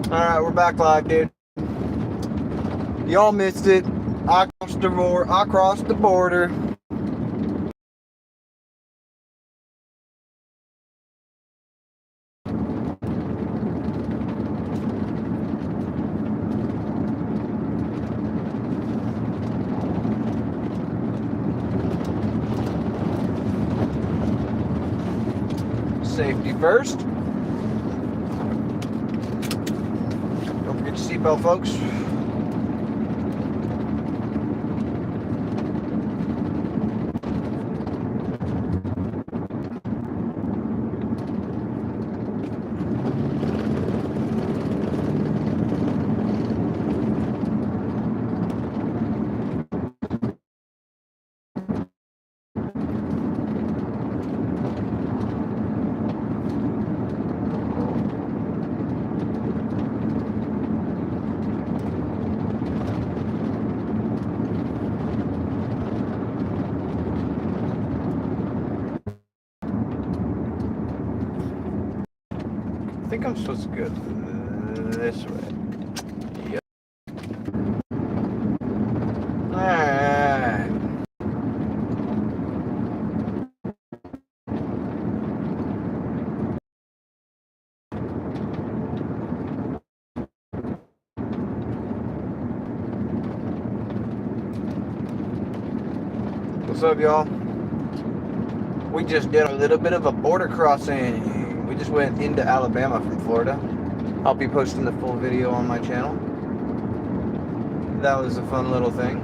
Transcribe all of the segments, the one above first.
Alright, we're back live, dude. Y'all missed it. I crossed the border. Safety first. Don't forget your seatbelt, folks. I think I'm supposed to go this way. Yep. Alright. What's up, y'all? We just did a little bit of a border crossing. We just went into Alabama from Florida. I'll be posting the full video on my channel. That was a fun little thing.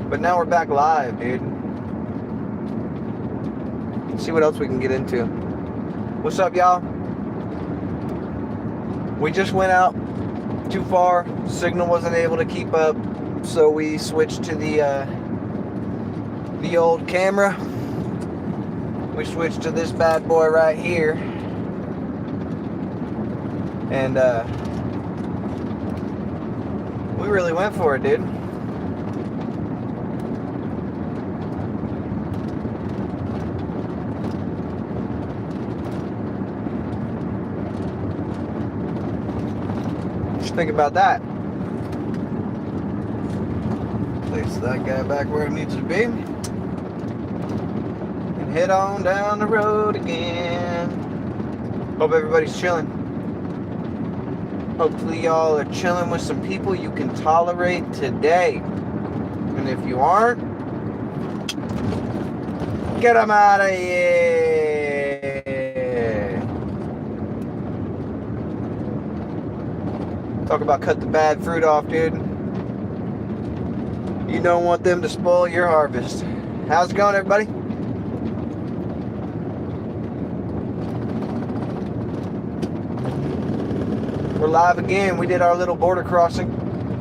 But now we're back live, dude. Let's see what else we can get into. What's up, y'all? We just went out too far. Signal wasn't able to keep up, so we switched to the old camera. We switched to this bad boy right here. And we really went for it, dude. Just think about that. Place that guy back where it needs to be. Head on down the road again. Hope everybody's chilling. Hopefully y'all are chilling with some people you can tolerate today. And if you aren't, get them out of here. Talk about cut the bad fruit off, dude. You don't want them to spoil your harvest. How's it going, everybody? We're live again. We did our little border crossing.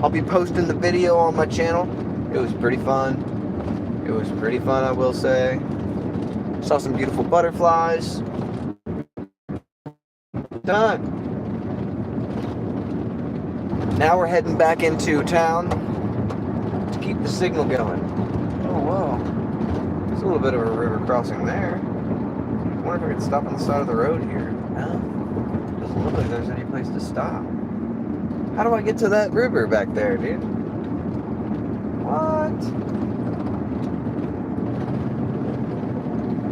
I'll be posting the video on my channel. It was pretty fun. It was pretty fun, I will say. Saw some beautiful butterflies. Done. Now we're heading back into town to keep the signal going. Oh, wow. There's a little bit of a river crossing there. I wonder if I could stop on the side of the road here. No. Doesn't look like there's any place to stop. How do I get to that river back there, dude? What?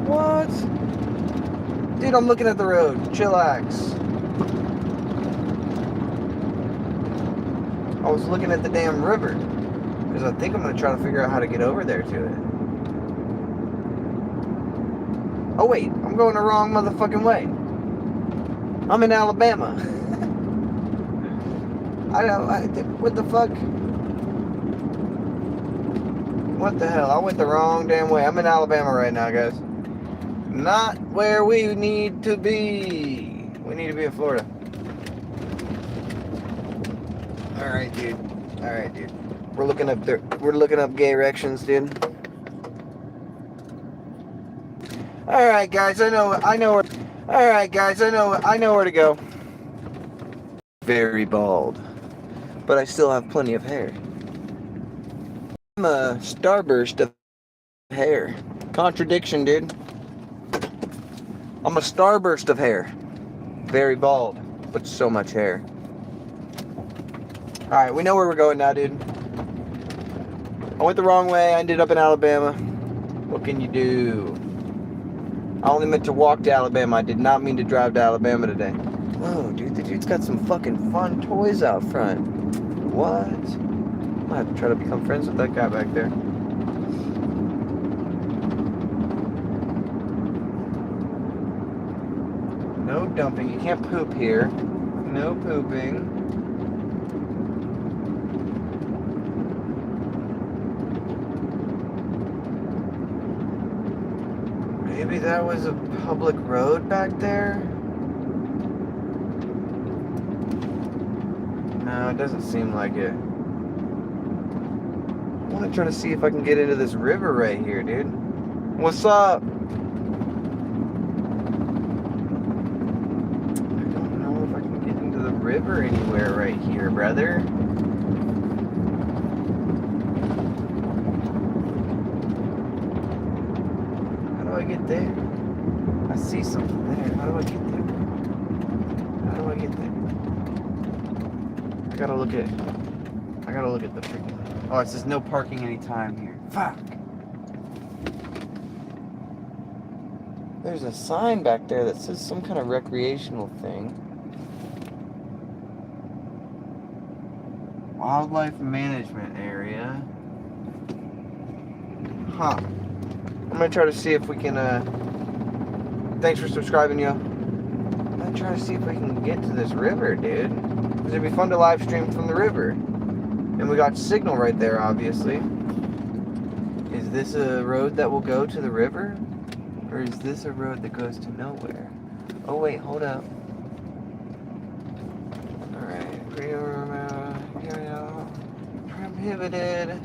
What? Dude, I'm looking at the road. Chillax. I was looking at the damn river. Because I think I'm going to try to figure out how to get over there to it. Oh, wait. I'm going the wrong motherfucking way. I'm in Alabama. What the fuck? What the hell? I went the wrong damn way. I'm in Alabama right now, guys. Not where we need to be. We need to be in Florida. Alright, dude. Alright, dude. We're looking up gay erections, dude. Alright, guys, I know where. Alright, guys, I know where to go. Very bald. But I still have plenty of hair. I'm a starburst of hair. Contradiction, dude. I'm a starburst of hair. Very bald, but so much hair. Alright, we know where we're going now, dude. I went the wrong way. I ended up in Alabama. What can you do? I only meant to walk to Alabama. I did not mean to drive to Alabama today. Whoa, dude. The dude's got some fucking fun toys out front. What? I might have to try to become friends with that guy back there. No dumping. You can't poop here. No pooping. Maybe that was a public road back there? No, it doesn't seem like it. I want to try to see if I can get into this river right here, dude. What's up? I don't know if I can get into the river anywhere right here, brother. How do I get there? I see something there. How do I get there? How do I get there? I gotta look at the freaking... Oh, it says no parking anytime here. Fuck. There's a sign back there that says some kind of recreational thing. Wildlife management area. Huh. I'm gonna try to see if we can, thanks for subscribing, yo. I'm gonna try to see if we can get to this river, dude. Because it'd be fun to live stream from the river. And we got signal right there, obviously. Is this a road that will go to the river? Or is this a road that goes to nowhere? Oh, wait, hold up. Alright. Prohibited.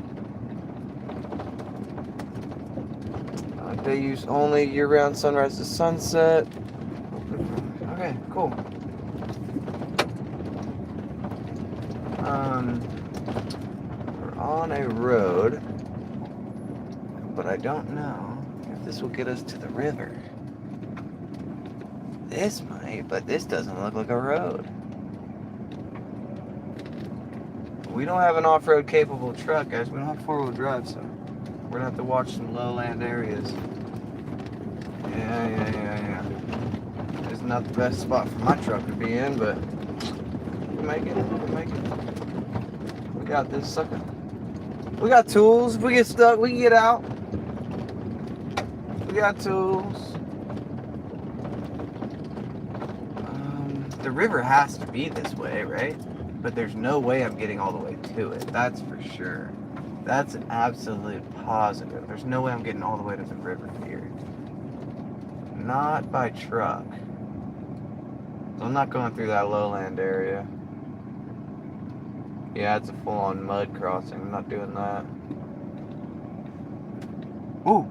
They use only year-round sunrise to sunset. Okay, cool. We're on a road, but I don't know if this will get us to the river. This might, but this doesn't look like a road. We don't have an off-road capable truck, guys. We don't have four-wheel drive, so we're gonna have to watch some lowland areas. Yeah. It's not the best spot for my truck to be in, but we'll make it. We got this sucker. We got tools. If we get stuck, we can get out. We got tools. The river has to be this way, right? But there's no way I'm getting all the way to it. That's for sure. That's an absolute positive. There's no way I'm getting all the way to the river here. Not by truck. So I'm not going through that lowland area. Yeah, it's a full-on mud crossing. I'm not doing that. Ooh!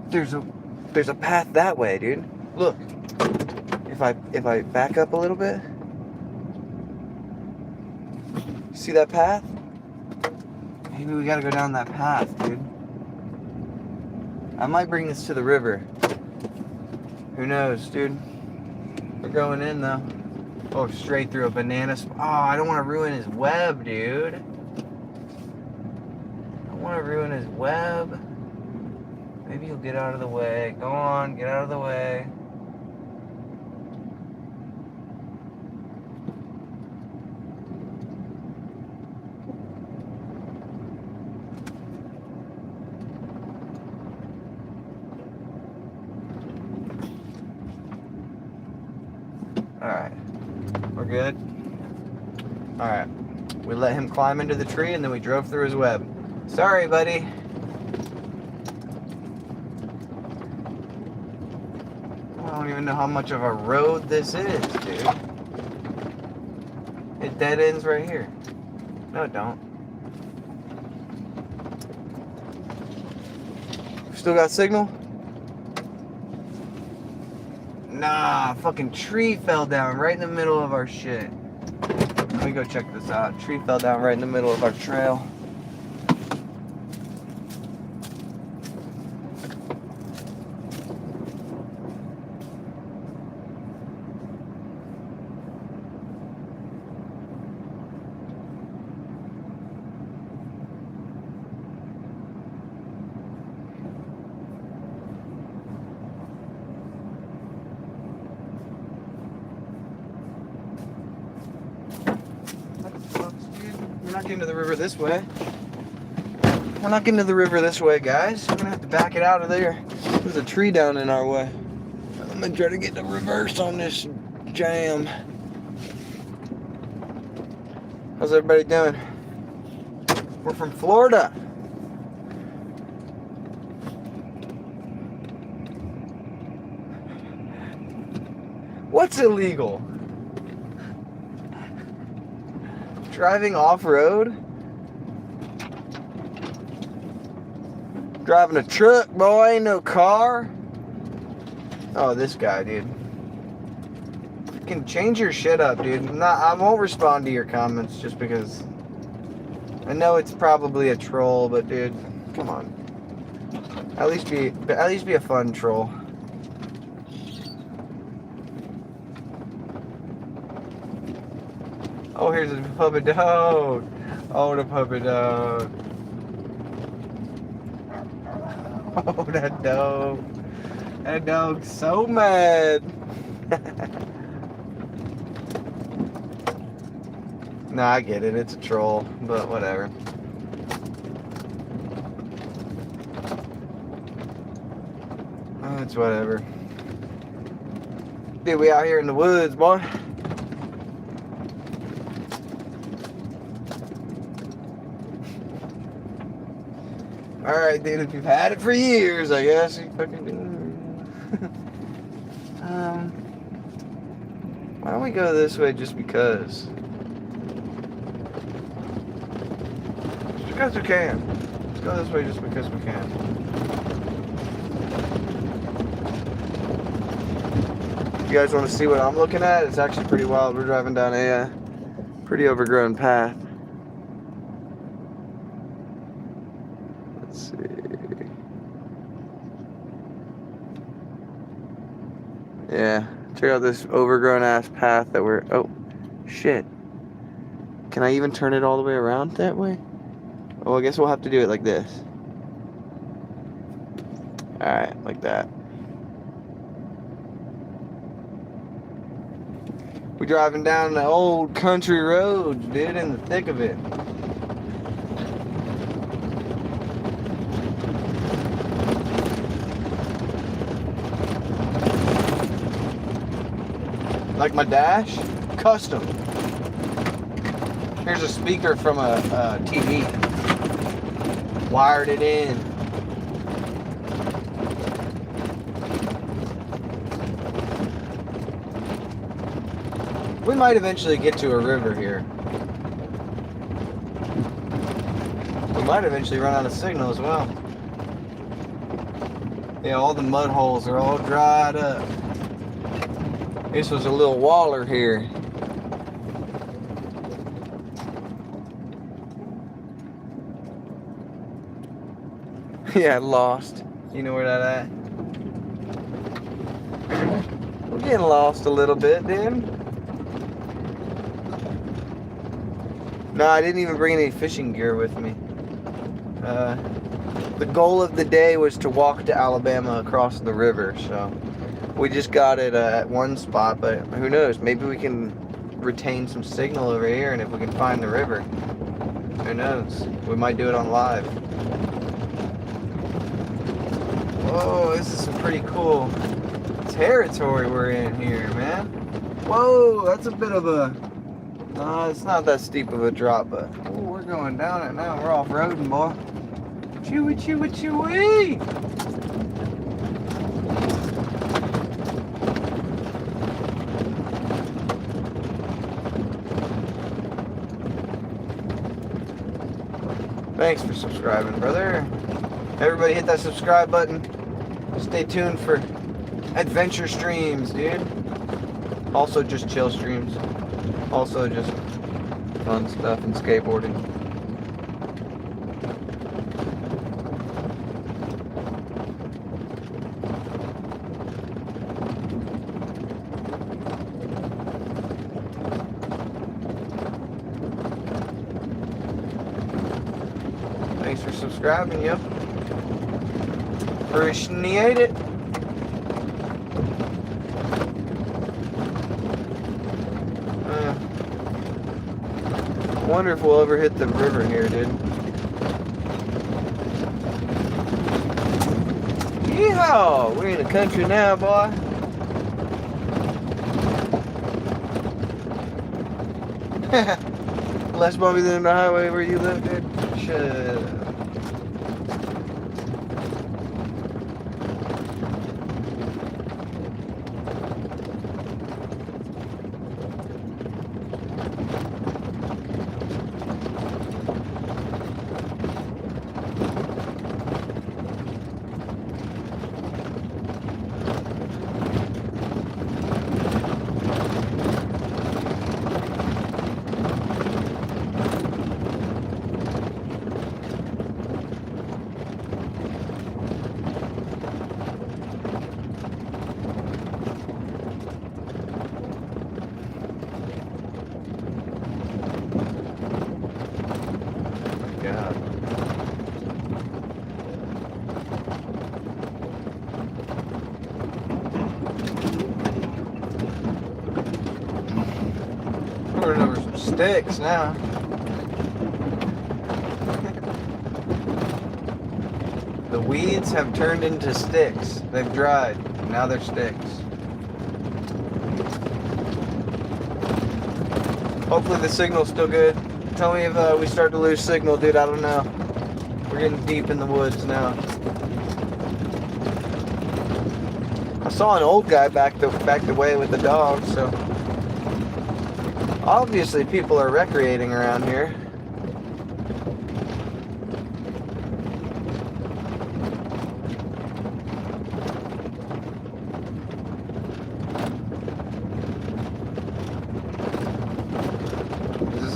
There's a path that way, dude. Look. If I back up a little bit. See that path? Maybe we gotta go down that path, dude. I might bring this to the river. Who knows, dude? We're going in, though. Oh, straight through a banana... Oh, I don't want to ruin his web, dude. I don't want to ruin his web. Maybe he'll get out of the way. Go on, get out of the way. Alright. We're good? Alright. We let him climb into the tree and then we drove through his web. Sorry, buddy. I don't even know how much of a road this is, dude. It dead ends right here. No, it don't. Still got signal? Nah, fucking tree fell down right in the middle of our shit. Let me go check this out. Tree fell down right in the middle of our trail. not getting to the river this way. We're not getting to the river this way, guys. We're gonna have to back it out of there. There's a tree down in our way. I'm gonna try to get the reverse on this jam. How's everybody doing? We're from Florida. What's illegal? Driving off-road? Driving a truck, boy, ain't no car. Oh, this guy, dude. You can change your shit up, dude. I won't respond to your comments just because I know it's probably a troll, but dude, come on. At least be a fun troll. Oh, here's a puppy dog. Oh, the puppy dog. Oh, that dog. That dog's so mad. Nah, I get it. It's a troll, but whatever. Oh, it's whatever. Dude, we out here in the woods, boy. Alright, dude, if you've had it for years, I guess you fucking do. Why don't we go this way just because? Just because we can. Let's go this way just because we can. You guys want to see what I'm looking at? It's actually pretty wild. We're driving down a pretty overgrown path. Let's see. Yeah, check out this overgrown ass path that we're... Oh, shit. Can I even turn it all the way around that way? Oh, I guess we'll have to do it like this. Alright, like that. We're driving down the old country roads, dude, in the thick of it. Like my dash? Custom. Here's a speaker from a TV. Wired it in. We might eventually get to a river here. We might eventually run out of signal as well. Yeah, all the mud holes are all dried up. This was a little waller here. Yeah, lost. You know where that at? We're getting lost a little bit, dude. No, I didn't even bring any fishing gear with me. The goal of the day was to walk to Alabama across the river, so we just got it at one spot, but who knows? Maybe we can retain some signal over here, and if we can find the river, who knows? We might do it on live. Whoa, this is some pretty cool territory we're in here, man. Whoa, that's a bit of a... No, it's not that steep of a drop, but ooh, we're going down it now. We're off-roading, boy. Chewy, chewy, chewy! Thanks for subscribing, brother. Everybody hit that subscribe button. Stay tuned for adventure streams, dude. Also just chill streams. Also just fun stuff and skateboarding. Thanks for subscribing, yep. Appreciate it. Wonder if we'll ever hit the river here, dude. Yeehaw! We're in the country now, boy. Less bumpy than the highway where you live, dude. Shit. God. We're running over some sticks now. The weeds have turned into sticks. They've dried. Now they're sticks. Hopefully the signal's still good. Tell me if we start to lose signal, dude. I don't know. We're getting deep in the woods now. I saw an old guy back the way with the dog, so obviously people are recreating around here.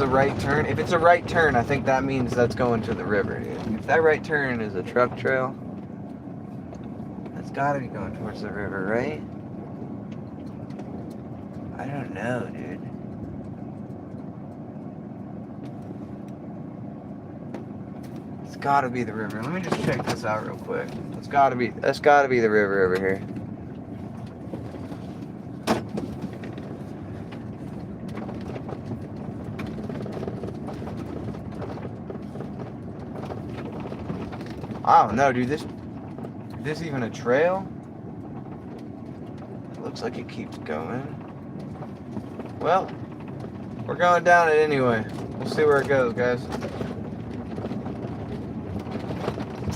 A right turn. If it's a right turn, I think that means that's going to the river, dude. If that right turn is a truck trail, that's gotta be going towards the river, right? I don't know, dude. It's gotta be the river. Let me just check this out real quick. That's gotta be the river over here. I don't know, dude. Is this even a trail? It looks like it keeps going. Well, we're going down it anyway. We'll see where it goes, guys.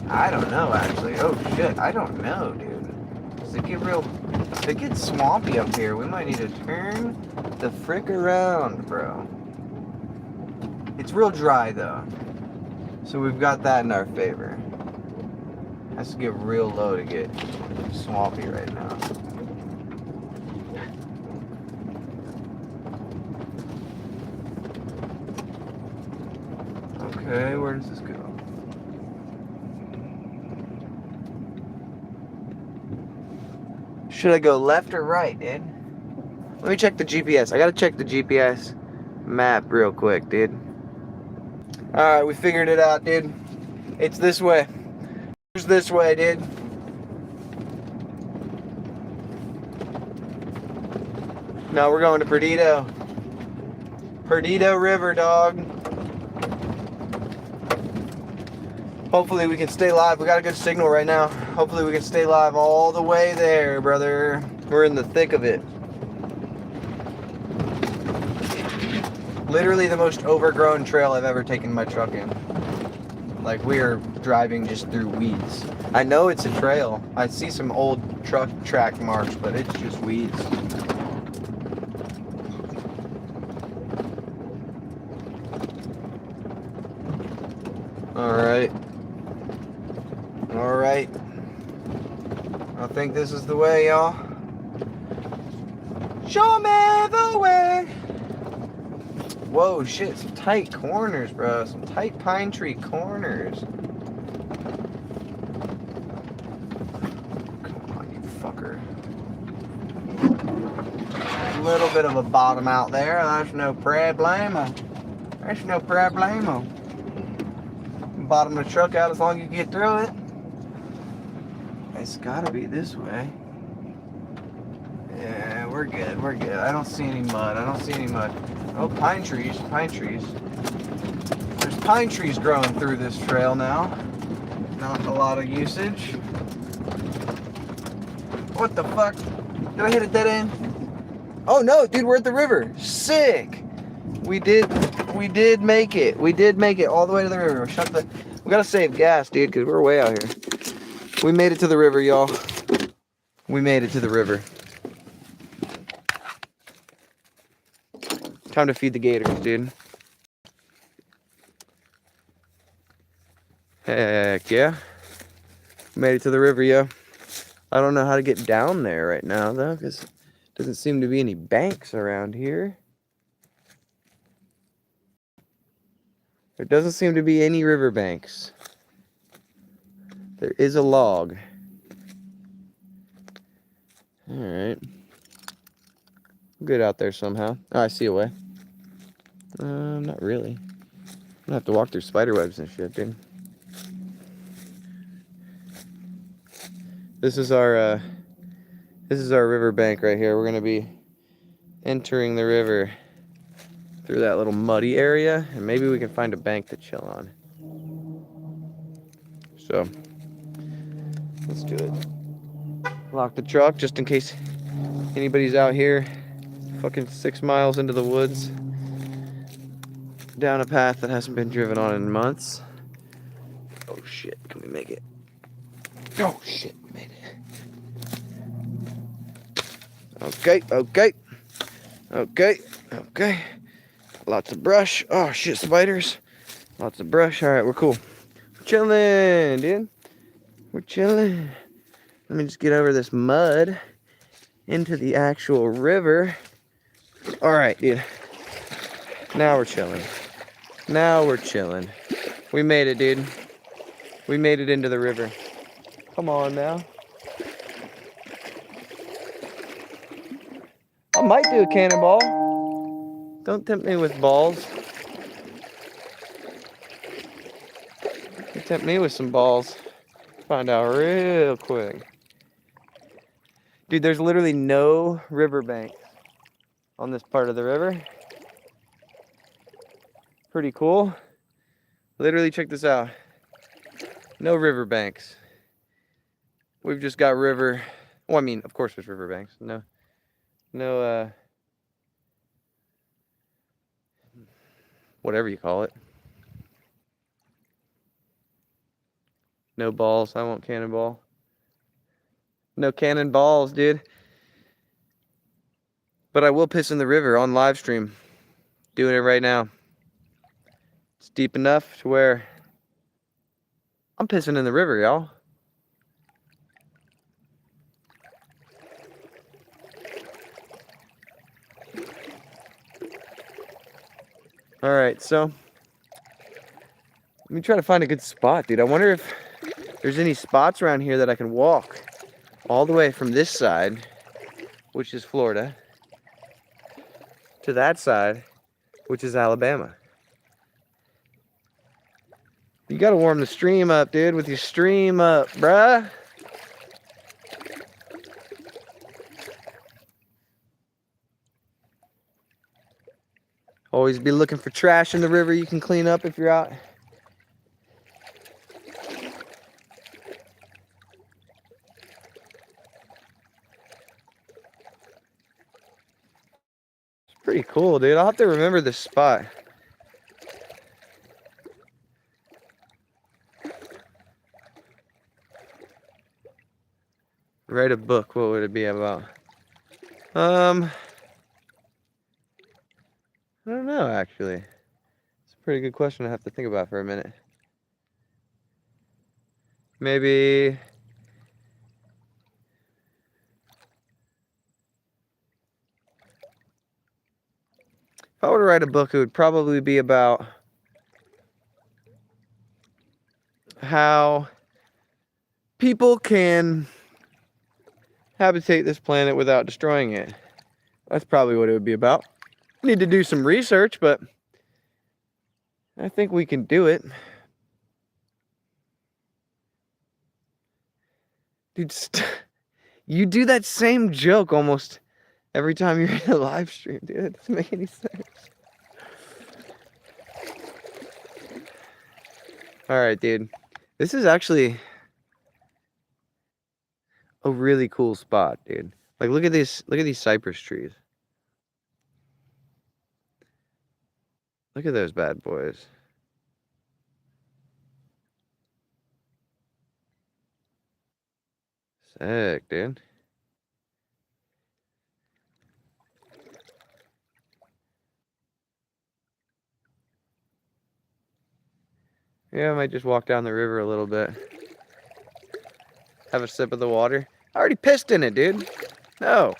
I don't know, actually. Oh, shit. I don't know, dude. Does it get real... If it gets swampy up here, we might need to turn the frick around, bro. It's real dry, though. So we've got that in our favor. Has to get real low to get swampy right now. Okay, where does this go? Should I go left or right, dude? Let me check the GPS. I gotta check the GPS map real quick, dude. Alright, we figured it out, dude. It's this way. It's this way, dude. No, we're going to Perdido. Perdido River, dog. Hopefully we can stay live. We got a good signal right now. Hopefully we can stay live all the way there, brother. We're in the thick of it. Literally the most overgrown trail I've ever taken my truck in. Like, we are driving just through weeds. I know it's a trail. I see some old truck track marks, but it's just weeds. Alright. Alright. I think this is the way, y'all. Show me the way! Whoa, shit, some tight corners, bro. Some tight pine tree corners. Come on, you fucker. A little bit of a bottom out there. There's no problemo. There's no problemo. Bottom the truck out as long as you get through it. It's gotta be this way. Yeah, we're good, we're good. I don't see any mud. I don't see any mud. Oh, pine trees, pine trees. pine trees growing through this trail now. Not a lot of usage. What the fuck? Did I hit a dead end? Oh no, dude, we're at the river. Sick. We did make it. We did make it all the way to the river. We gotta save gas, dude, because we're way out here. We made it to the river, y'all. We made it to the river. Time to feed the gators, dude. Heck yeah. Made it to the river, yo. I don't know how to get down there right now, though, because there doesn't seem to be any banks around here. There doesn't seem to be any river banks. There is a log. Alright. We'll get out there somehow. Oh, I see a way. Not really. I'm gonna have to walk through spider webs and shit, dude. This is our river bank right here. We're gonna be entering the river through that little muddy area, and maybe we can find a bank to chill on. So let's do it. Lock the truck just in case anybody's out here fucking 6 miles into the woods down a path that hasn't been driven on in months. Oh shit, can we make it? Oh shit, we made it. Okay. Lots of brush. Oh shit, spiders. Lots of brush. Alright, we're cool. We're chilling, dude. We're chilling. Let me just get over this mud into the actual river. Alright, dude. Now we're chilling. We made it, dude. We made it into the river. Come on now. I might do a cannonball. Don't tempt me with balls. You tempt me with some balls. Find out real quick. Dude, there's literally no riverbanks on this part of the river. Pretty cool. Literally, check this out. No riverbanks. We've just got river. Well, I mean, of course there's riverbanks. No, whatever you call it. No balls. I want cannonball. No cannonballs, dude. But I will piss in the river on live stream. Doing it right now. It's deep enough to where I'm pissing in the river, y'all. Alright, so let me try to find a good spot, dude. I wonder if there's any spots around here that I can walk all the way from this side, which is Florida, to that side, which is Alabama. You gotta warm the stream up, dude, with your stream up, bruh. Always be looking for trash in the river you can clean up if you're out. It's pretty cool, dude. I'll have to remember this spot. Write a book, what would it be about? I don't know, actually. It's a pretty good question I have to think about for a minute. Maybe... if I were to write a book, it would probably be about how people can habitate this planet without destroying it. That's probably what it would be about. Need to do some research, but I think we can do it. Dude, you do that same joke almost every time you're in a live stream, dude. It doesn't make any sense. All right, dude. This is actually a really cool spot, dude. Like, look at this. Look at these cypress trees. Look at those bad boys. Sick, dude. Yeah, I might just walk down the river a little bit. Have a sip of the water. I already pissed in it, dude. No.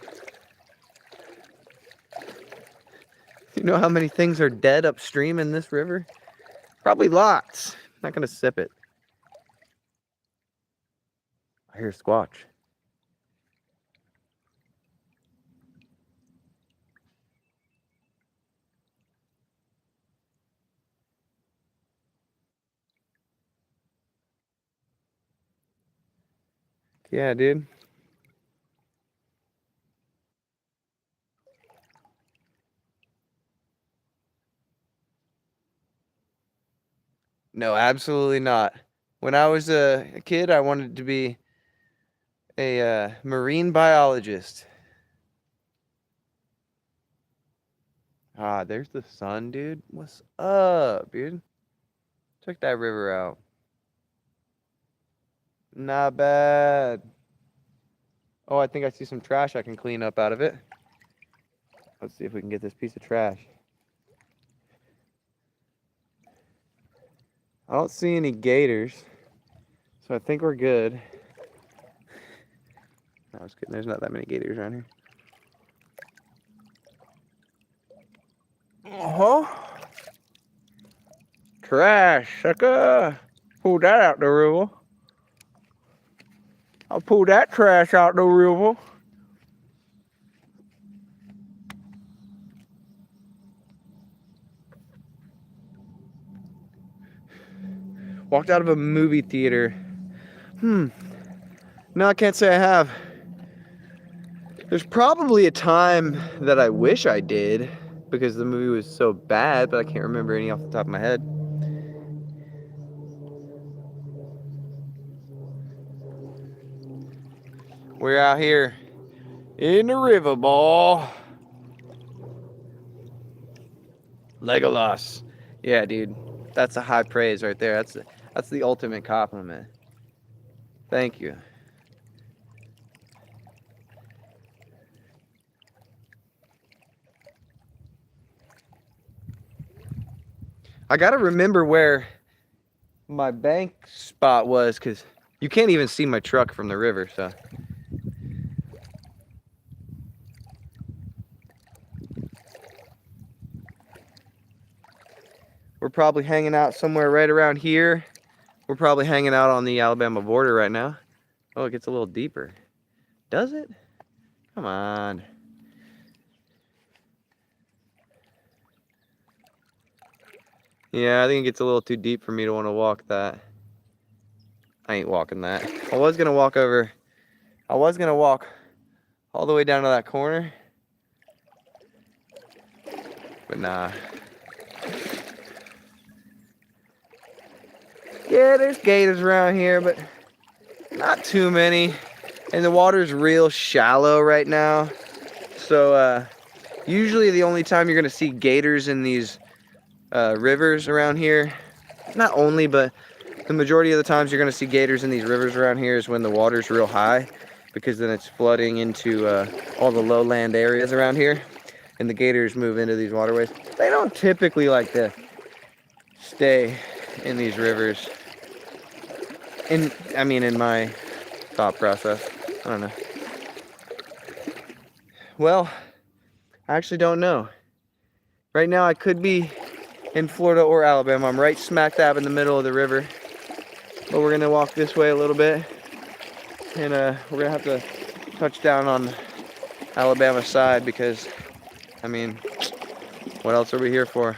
You know how many things are dead upstream in this river? Probably lots. I'm not gonna sip it. I hear squatch. Yeah, dude. No, absolutely not. When I was a kid, I wanted to be a marine biologist. Ah, there's the sun, dude. What's up, dude? Check that river out. Not bad. Oh, I think I see some trash I can clean up out of it. Let's see if we can get this piece of trash. I don't see any gators, so I think we're good. No, I was kidding. There's not that many gators around here. Uh-huh. Trash, sucker. Pull that out the river. I'll pull that trash out the river. Walked out of a movie theater. No, I can't say I have. There's probably a time that I wish I did because the movie was so bad, but I can't remember any off the top of my head. We're out here in the river, boy. Legolas. Yeah, dude. That's a high praise right there. That's the ultimate compliment. Thank you. I gotta remember where my bank spot was because you can't even see my truck from the river, so. We're probably hanging out somewhere right around here. We're probably hanging out on the Alabama border right now. Oh, it gets a little deeper. Does it? Come on. Yeah, I think it gets a little too deep for me to want to walk that. I ain't walking that. I was gonna walk all the way down to that corner, but nah. Yeah, there's gators around here, but not too many. And the water's real shallow right now. So usually the only time you're gonna see gators in these rivers around here, not only, but the majority of the times you're gonna see gators in these rivers around here is when the water's real high, because then it's flooding into all the lowland areas around here, and the gators move into these waterways. They don't typically like to stay in these rivers. I mean, in my thought process, I don't know. Well, I actually don't know. Right now I could be in Florida or Alabama. I'm right smack dab in the middle of the river. But we're gonna walk this way a little bit, and we're gonna have to touch down on Alabama side because, I mean, what else are we here for?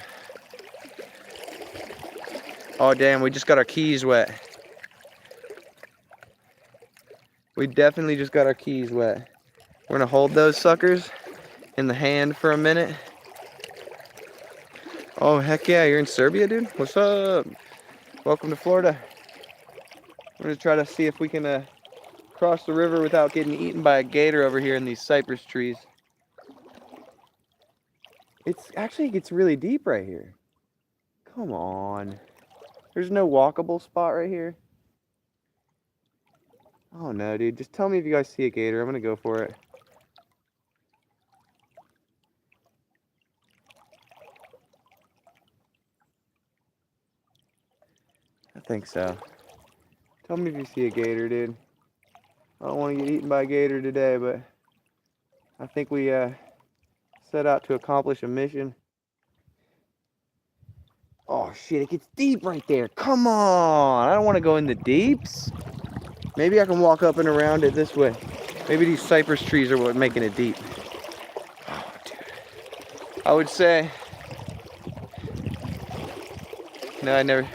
Oh damn, we just got our keys wet. We definitely just got our keys wet. We're gonna hold those suckers in the hand for a minute. Oh heck yeah, you're in Serbia, dude? What's up? Welcome to Florida. We're gonna try to see if we can cross the river without getting eaten by a gator over here in these cypress trees. It gets really deep right here. Come on. There's no walkable spot right here. Oh no, dude. Just tell me if you guys see a gator. I'm gonna go for it. I think so. Tell me if you see a gator, dude. I don't want to get eaten by a gator today, but I think we set out to accomplish a mission. Oh shit, it gets deep right there. Come on. I don't want to go in the deeps. Maybe I can walk up and around it this way. Maybe these cypress trees are what's making it deep. Oh, dude. I would say... No, I never...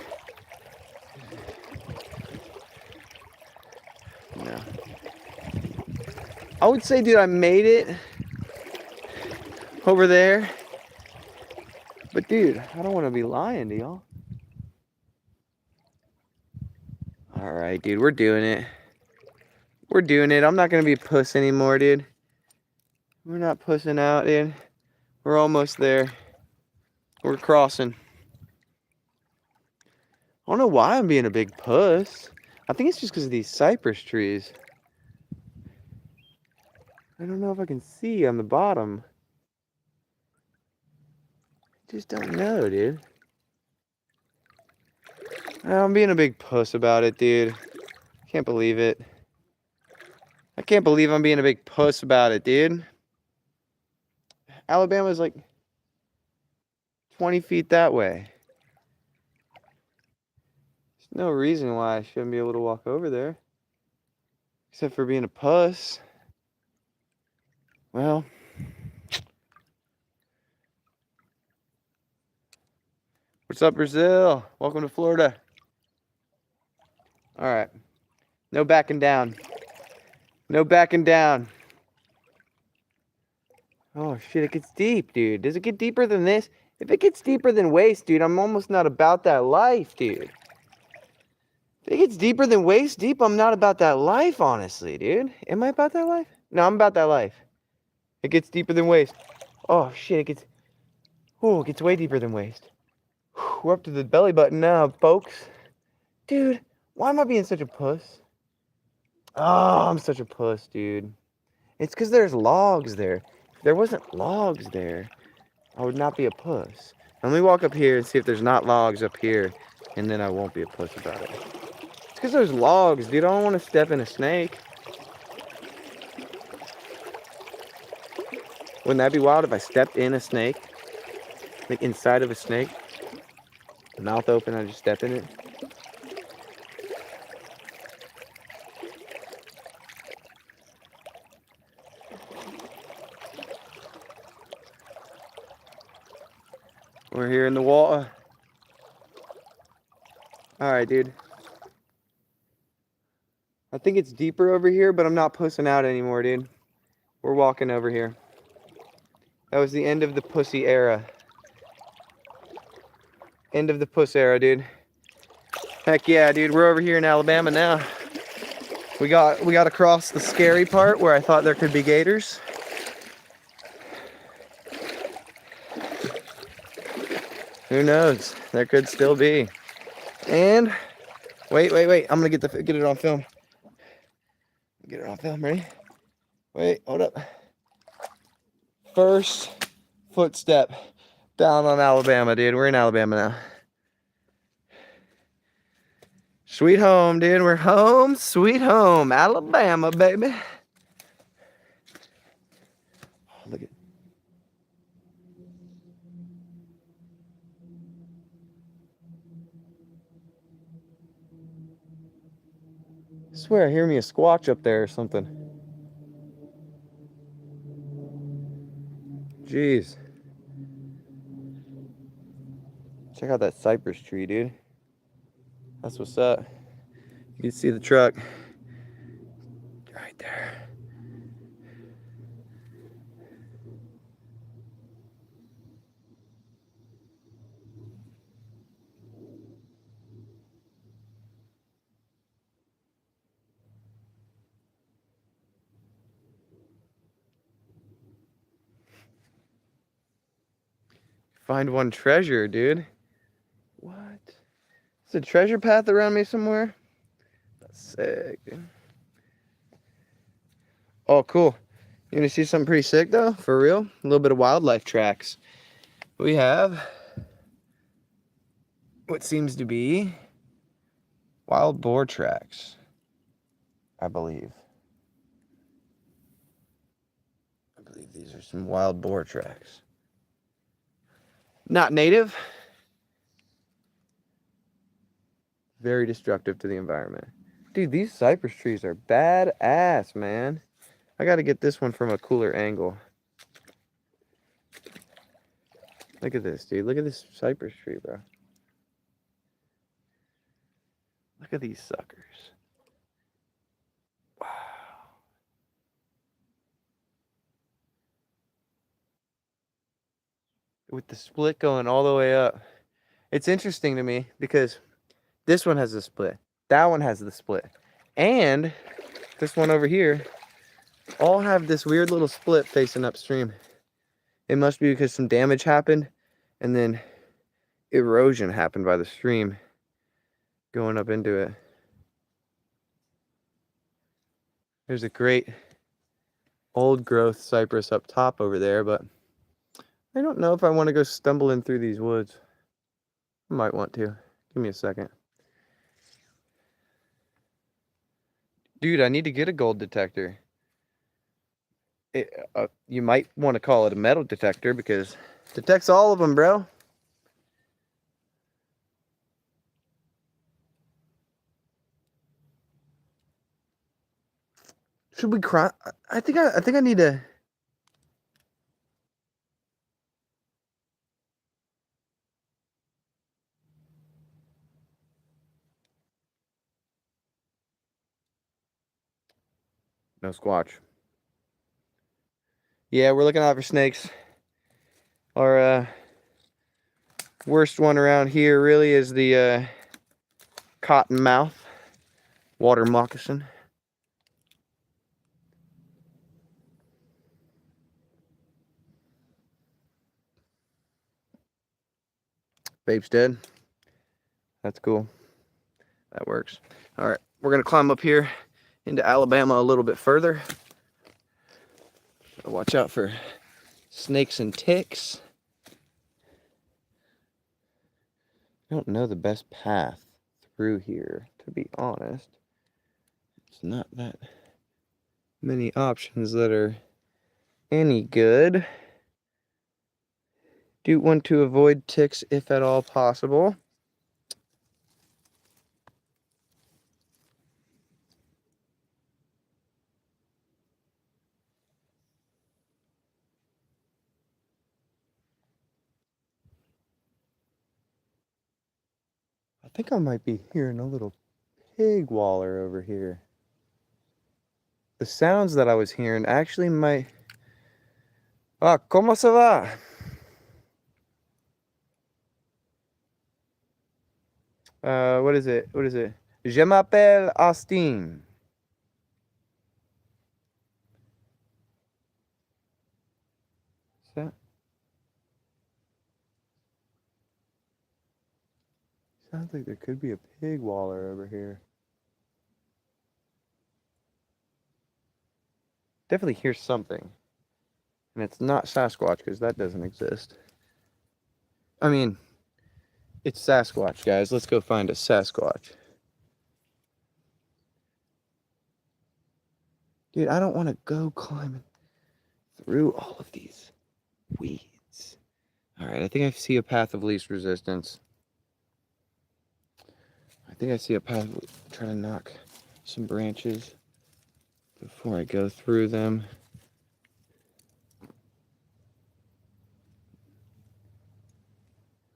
No. I would say, dude, I made it over there. But, dude, I don't want to be lying to y'all. Alright, dude, we're doing it. We're doing it. I'm not going to be a puss anymore, dude. We're not pussing out, dude. We're almost there. We're crossing. I don't know why I'm being a big puss. I think it's just because of these cypress trees. I don't know if I can see on the bottom. Just don't know, dude. I'm being a big puss about it, dude. Can't believe it. I can't believe I'm being a big puss about it, dude. Alabama's like 20 feet that way. There's no reason why I shouldn't be able to walk over there. Except for being a puss. Well. What's up, Brazil? Welcome to Florida. Alright. No backing down. No backing down. Oh shit, it gets deep, dude. Does it get deeper than this? If it gets deeper than waist, dude, I'm almost not about that life, dude. If it gets deeper than waist deep, I'm not about that life, honestly, dude. Am I about that life? No, I'm about that life. It gets deeper than waist. Oh shit, it gets... Oh, it gets way deeper than waist. We're up to the belly button now, folks. Dude, why am I being such a puss? Oh, I'm such a puss, dude. It's because there's logs there. If there wasn't logs there, I would not be a puss. Let me walk up here and see if there's not logs up here, and then I won't be a puss about it. It's because there's logs, dude. I don't want to step in a snake. Wouldn't that be wild if I stepped in a snake? Like inside of a snake? Mouth open, I just step in it. We're here in the water. Alright, dude. I think it's deeper over here, but I'm not pussing out anymore, dude. We're walking over here. That was the end of the pussy era. End of the puss era, dude. Heck yeah, dude. We're over here in Alabama now. We got to cross the scary part where I thought there could be gators. Who knows? There could still be. And wait. I'm gonna get it on film. Get it on film. Ready? Wait. Hold up. First footstep down on Alabama, dude. We're in Alabama now. Sweet home, dude. We're home. Sweet home. Alabama, baby. Oh, look at. I swear I hear me a squatch up there or something. Jeez. Check out that cypress tree, dude. That's what's up. You can see the truck right there. Find one treasure, dude. What? Is a treasure path around me somewhere? That's sick, dude. Oh, cool. You gonna see something pretty sick though? For real? A little bit of wildlife tracks. We have what seems to be wild boar tracks, I believe. I believe these are some wild boar tracks. Not native. Very destructive to the environment. Dude, these cypress trees are badass, man. I gotta get this one from a cooler angle. Look at this, dude. Look at this cypress tree, bro. Look at these suckers. Wow. With the split going all the way up. It's interesting to me because this one has a split. That one has the split. And this one over here all have this weird little split facing upstream. It must be because some damage happened and then erosion happened by the stream going up into it. There's a great old growth cypress up top over there, but I don't know if I want to go stumbling through these woods. I might want to. Give me a second. Dude, I need to get a gold detector. You might want to call it a metal detector because it detects all of them, bro. Should we cry? I think I need to. No squatch. Yeah, we're looking out for snakes. Our worst one around here really is the cottonmouth water moccasin. Vape's dead. That's cool. That works. All right, we're gonna climb up here into Alabama a little bit further. Watch out for snakes and ticks. I don't know the best path through here, to be honest. It's not that many options that are any good. Do want to avoid ticks if at all possible. I think I might be hearing a little pig waller over here. The sounds that I was hearing actually might... Ah, ¿cómo se va? What is it? What is it? Je m'appelle Austin. Is that? Sounds like there could be a pig waller over here. Definitely hear something. And it's not Sasquatch because that doesn't exist. I mean, it's Sasquatch, guys. Let's go find a Sasquatch. Dude, I don't want to go climbing through all of these weeds. All right, I think I see a path of least resistance. I think I see a path. Try to knock some branches before I go through them.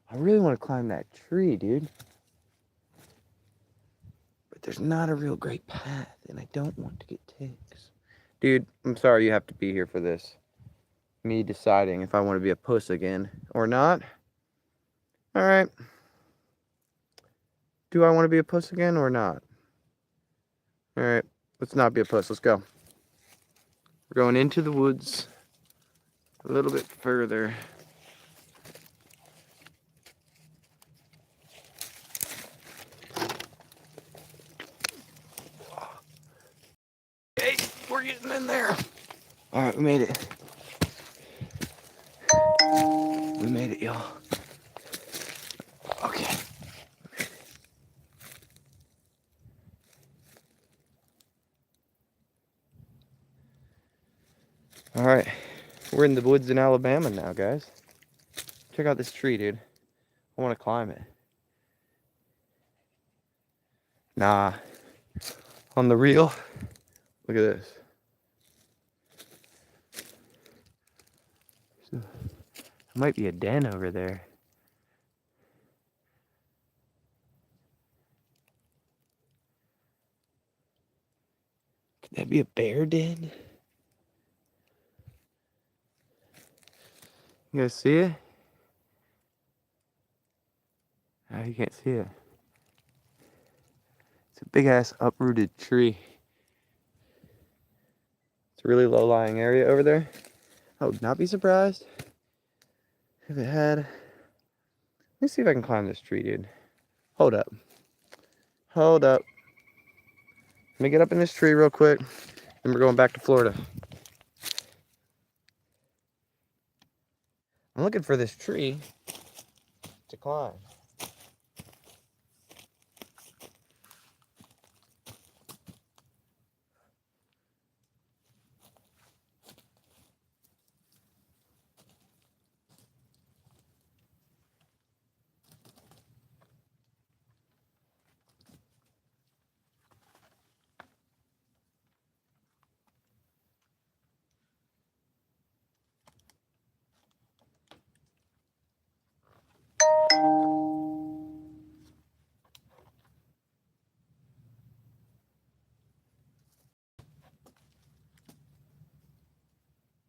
I really want to climb that tree, dude. But there's not a real great path, and I don't want to get ticks. Dude, I'm sorry you have to be here for this. Me deciding if I want to be a puss again or not. All right. Do I want to be a puss again or not? All right. Let's not be a puss. Let's go. We're going into the woods a little bit further. something in there. All right, we made it. We made it, y'all. Okay. All right, we're in the woods in Alabama now, guys. Check out this tree, dude. I want to climb it. Nah. On the real, look at this. There might be a den over there. Could that be a bear den? You guys see it? Oh, you can't see it. It's a big ass uprooted tree. It's a really low-lying area over there. I would not be surprised if it had. Let me see if I can climb this tree, dude. Hold up. Hold up. Let me get up in this tree real quick, and we're going back to Florida. I'm looking for this tree to climb.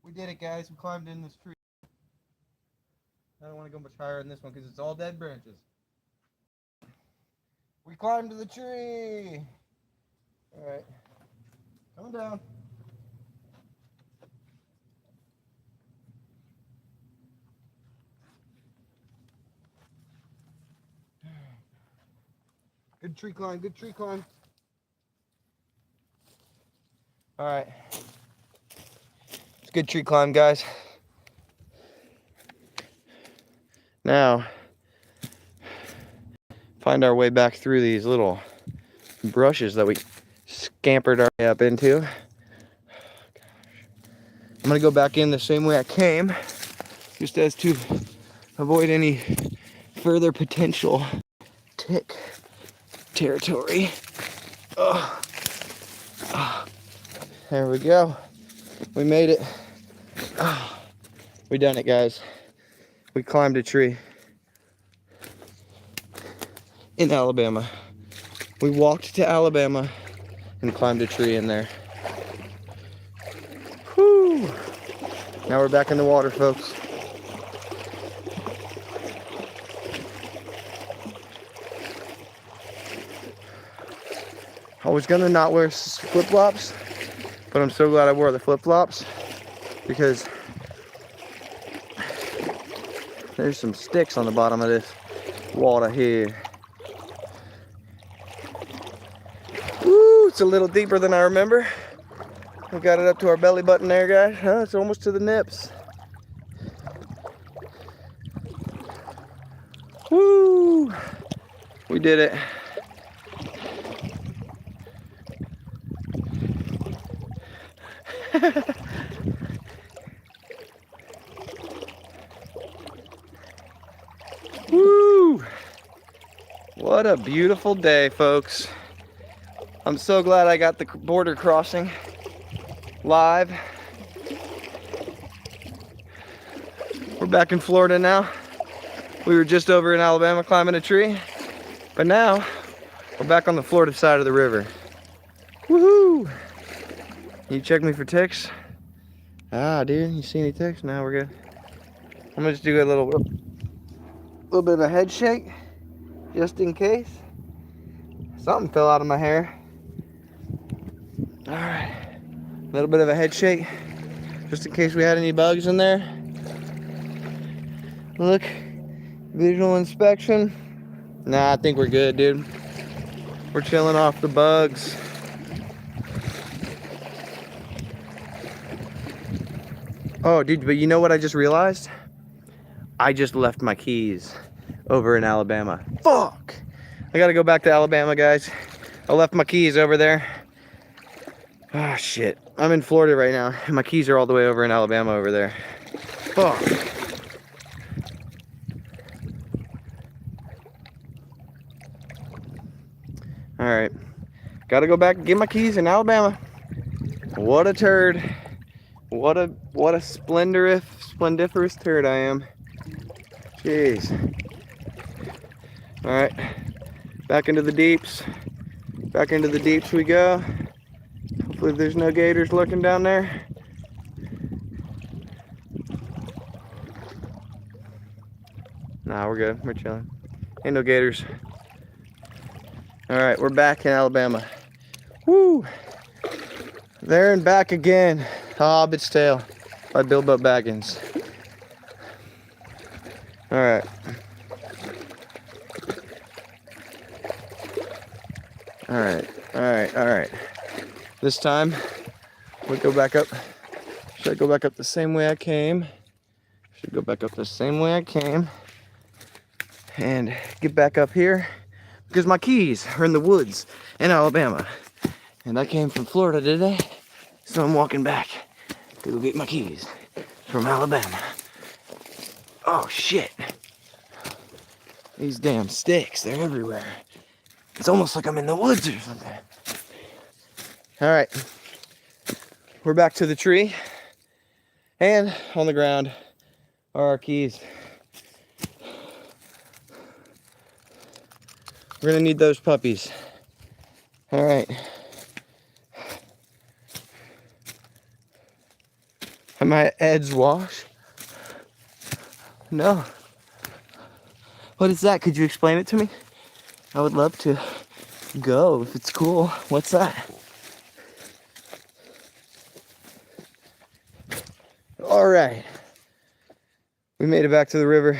We did it, guys. We climbed in this tree. I don't want to go much higher in this one because it's all dead branches. We climbed to the tree. All right. Come down. Good tree climb, good tree climb. All right. It's a good tree climb, guys. Now, find our way back through these little brushes that we scampered our way up into. I'm gonna go back in the same way I came, just as to avoid any further potential tick territory. Oh. Oh. There we go. We made it. Oh. We done it, guys. We climbed a tree in Alabama. We walked to Alabama and climbed a tree in there. Whew. Now we're back in the water, folks. I was gonna not wear flip-flops, but I'm so glad I wore the flip-flops because there's some sticks on the bottom of this water here. Woo, it's a little deeper than I remember. We got it up to our belly button there, guys. Huh, it's almost to the nips. Woo! We did it. Woo! What a beautiful day, folks. I'm so glad I got the border crossing live. We're back in Florida now. We were just over in Alabama climbing a tree, but now we're back on the Florida side of the river. Woohoo! You check me for ticks? Ah, dude, you see any ticks? No, we're good. I'm gonna just do a little bit of a head shake, just in case. Something fell out of my hair. All right, a little bit of a head shake, just in case we had any bugs in there. Look, visual inspection. Nah, I think we're good, dude. We're chilling off the bugs. Oh, dude, but you know what I just realized? I just left my keys over in Alabama. Fuck! I gotta go back to Alabama, guys. I left my keys over there. Ah, shit. I'm in Florida right now, and my keys are all the way over in Alabama over there. Fuck. Alright. Gotta go back and get my keys in Alabama. What a turd. What a splendiferous turd I am. Jeez. Alright. Back into the deeps. Back into the deeps we go. Hopefully there's no gators lurking down there. Nah, we're good. We're chilling. Ain't no gators. Alright, we're back in Alabama. Woo! There and back again. Hobbit's Tale by Bilbo Baggins. Alright. Alright. This time, we'll go back up. Should I go back up the same way I came? Should go back up the same way I came. And get back up here. Because my keys are in the woods in Alabama. And I came from Florida today. So I'm walking back to go get my keys from Alabama. Oh shit. These damn sticks, they're everywhere. It's almost like I'm in the woods or something. All right, we're back to the tree. And on the ground are our keys. We're gonna need those puppies. All right. Am I at Ed's Wash? No. What is that? Could you explain it to me? I would love to go if it's cool. What's that? All right. We made it back to the river.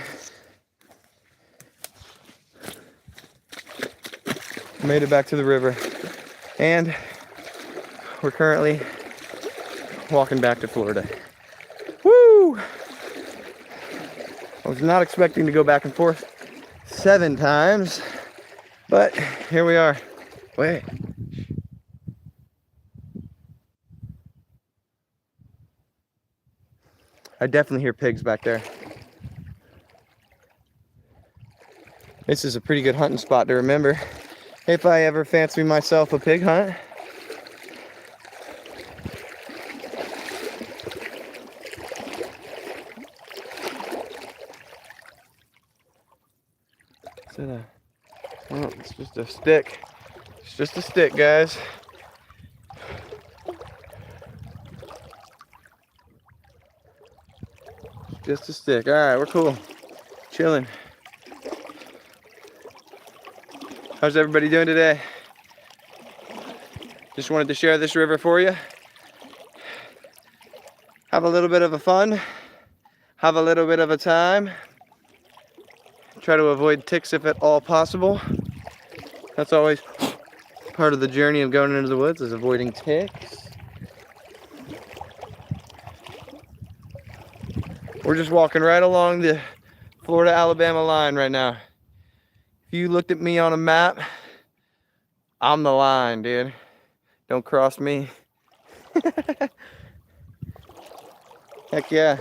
Made it back to the river. And we're currently walking back to Florida. Woo! I was not expecting to go back and forth 7 times, but here we are. Wait. I definitely hear pigs back there. This is a pretty good hunting spot to remember if I ever fancy myself a pig hunt. Oh, it's just a stick. It's just a stick, guys. It's just a stick. All right, we're cool. Chilling. How's everybody doing today? Just wanted to share this river for you. Have a little bit of a fun. Have a little bit of a time. Try to avoid ticks if at all possible. That's always part of the journey of going into the woods, is avoiding ticks. We're just walking right along the Florida-Alabama line right now. If you looked at me on a map, I'm the line, dude. Don't cross me. Heck yeah.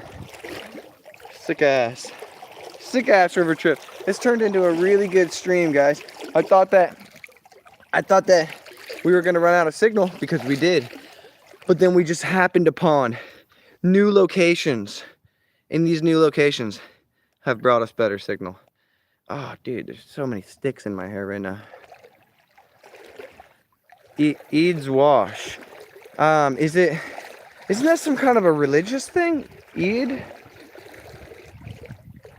Sick ass river trip. It's turned into a really good stream, guys. I thought that we were gonna run out of signal, because we did. But then we just happened upon new locations. And these new locations have brought us better signal. Oh, dude, there's so many sticks in my hair right now. Ed's Wash. Isn't that some kind of a religious thing? Eid?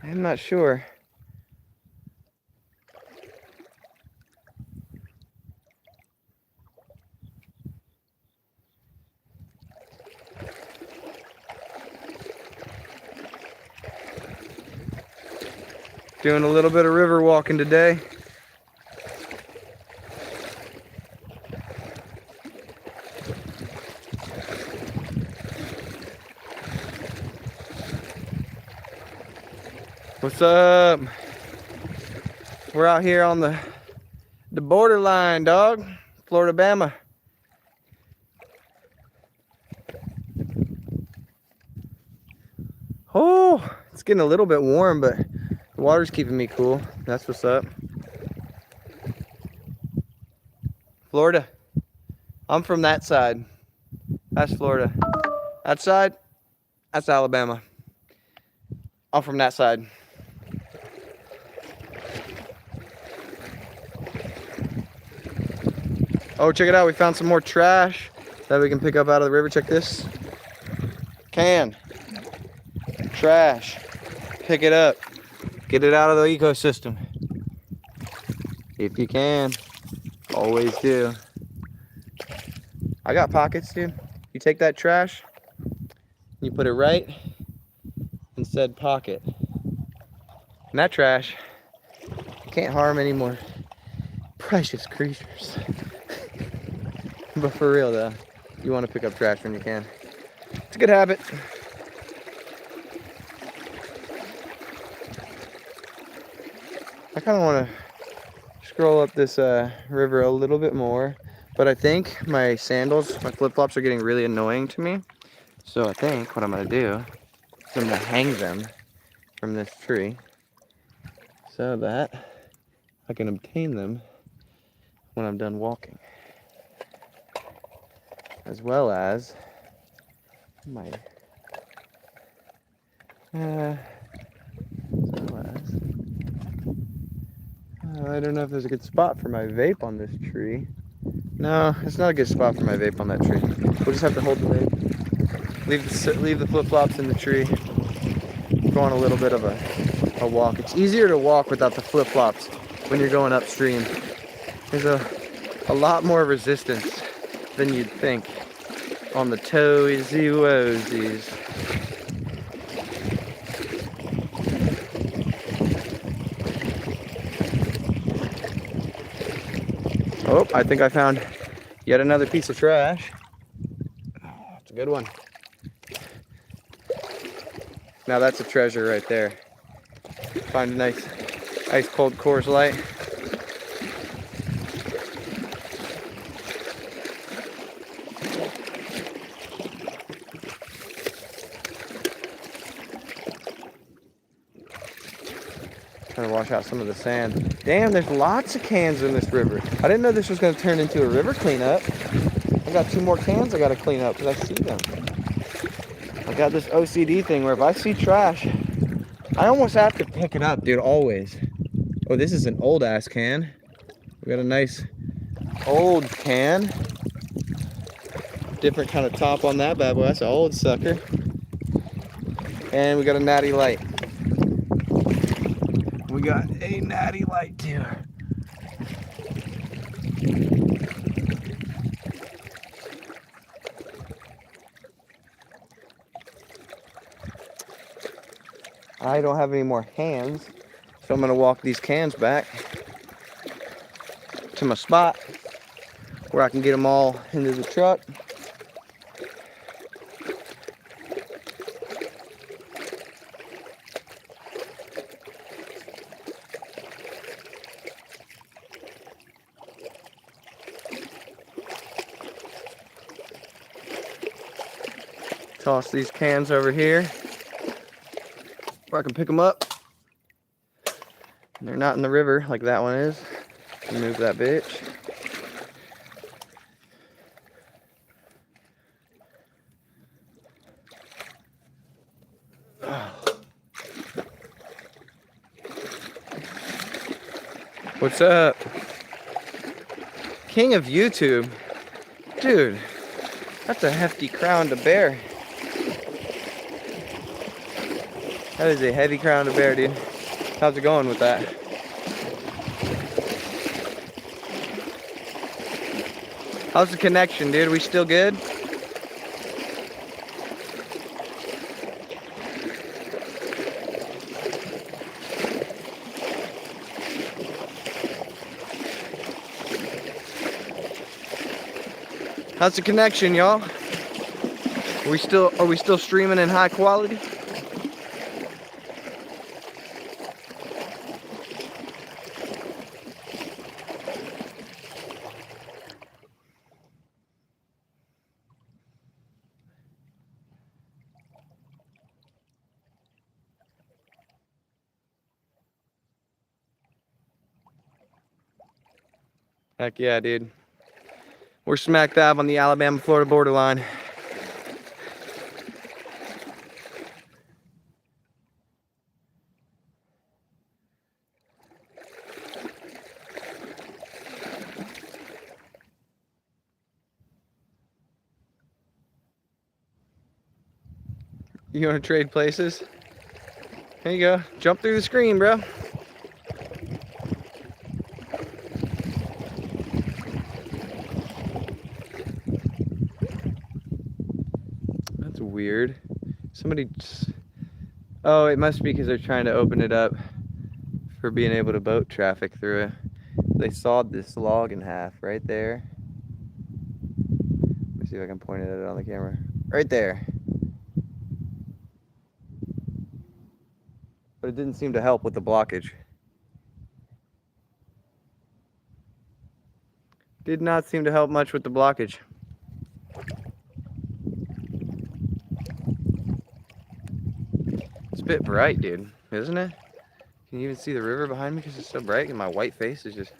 I'm not sure. Doing a little bit of river walking today. What's up? We're out here on the borderline, dog. Florida, Bama. Oh, it's getting a little bit warm, but the water's keeping me cool. That's what's up. Florida. I'm from that side. That's Florida. That side, that's Alabama. I'm from that side. Oh, check it out. We found some more trash that we can pick up out of the river. Check this. Can. Trash. Pick it up. Get it out of the ecosystem. If you can. Always do. I got pockets, dude. You take that trash, you put it right in said pocket. And that trash can't harm any more precious creatures. But for real though, you want to pick up trash when you can. It's a good habit. I kind of want to scroll up this river a little bit more, but I think my sandals, my flip-flops are getting really annoying to me. So I think what I'm going to do is I'm going to hang them from this tree so that I can obtain them when I'm done walking. As well as my I don't know if there's a good spot for my vape on this tree. No, it's not a good spot for my vape on that tree. We'll just have to hold the vape. Leave the flip-flops in the tree. Go on a little bit of a walk. It's easier to walk without the flip-flops when you're going upstream. There's a lot more resistance than you'd think on the toesy woesies. Oh, I think I found yet another piece of trash. It's a good one. Now that's a treasure right there. Find a nice ice cold Coors Light. Trying to wash out some of the sand. Damn, there's lots of cans in this river. I didn't know this was going to turn into a river cleanup. I got 2 more cans I got to clean up because I see them. I got this OCD thing where if I see trash, I almost have to pick it up, dude, always. Oh, this is an old ass can. We got a nice old can. Different kind of top on that bad boy. That's an old sucker. And we got a natty light. We got a natty light too. I don't have any more hands, so I'm gonna walk these cans back to my spot where I can get them all into the truck. Toss these cans over here where I can pick them up. They're not in the river like that one is. Remove that bitch. What's up? King of YouTube. Dude, that's a hefty crown to bear. That is a heavy crown to bear, dude. How's it going with that? How's the connection, dude? We still good? How's the connection, y'all? Are we still streaming in high quality? Heck yeah, dude. We're smack dab on the Alabama-Florida borderline. You want to trade places? There you go. Jump through the screen, bro. That's weird. Somebody... Oh, it must be because they're trying to open it up for being able to boat traffic through it. They sawed this log in half right there. Let me see if I can point it at it on the camera. Right there. But it didn't seem to help with the blockage. Did not seem to help much with the blockage. It's a bit bright, dude, isn't it? Can you even see the river behind me because it's so bright and my white face is just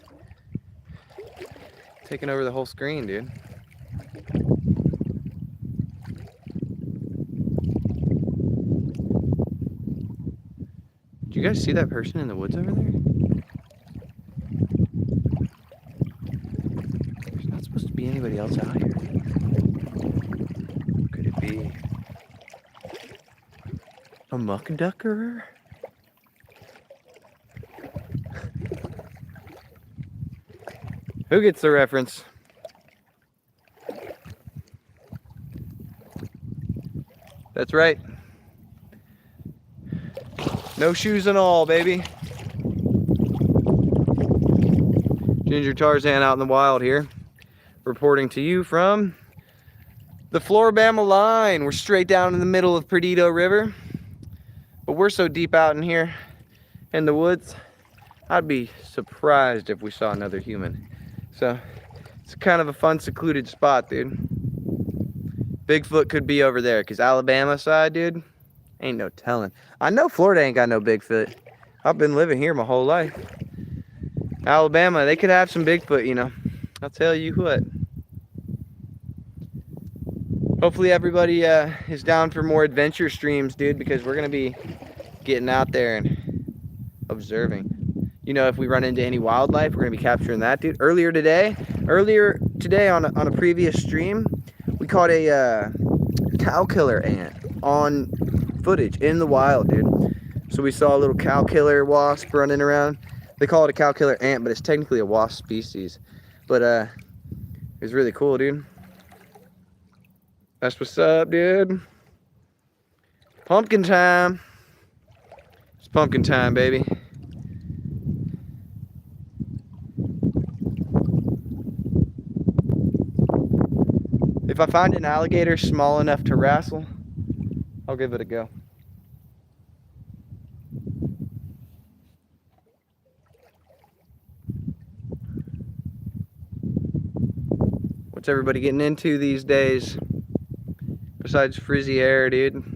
taking over the whole screen, dude. Do you guys see that person in the woods over there? There's not supposed to be anybody else out here. Could it be a muck ducker? Who gets the reference? That's right. No shoes and all, baby. Ginger Tarzan out in the wild here, reporting to you from the Floribama line. We're straight down in the middle of Perdido River, but we're so deep out in here in the woods, I'd be surprised if we saw another human. So it's kind of a fun, secluded spot, dude. Bigfoot could be over there, because Alabama side, dude, ain't no telling. I know Florida ain't got no Bigfoot. I've been living here my whole life. Alabama, they could have some Bigfoot, you know. I'll tell you what. Hopefully everybody is down for more adventure streams, dude, because we're going to be getting out there and observing. You know, if we run into any wildlife, we're going to be capturing that, dude. Earlier today on a previous stream, we caught a cow killer ant on footage in the wild, dude. So we saw a little cow killer wasp running around. They call it a cow killer ant, but it's technically a wasp species. But it was really cool, dude. That's what's up, dude. Pumpkin time. It's pumpkin time, baby. If I find an alligator small enough to wrestle, I'll give it a go. What's everybody getting into these days? Besides frizzy hair, dude.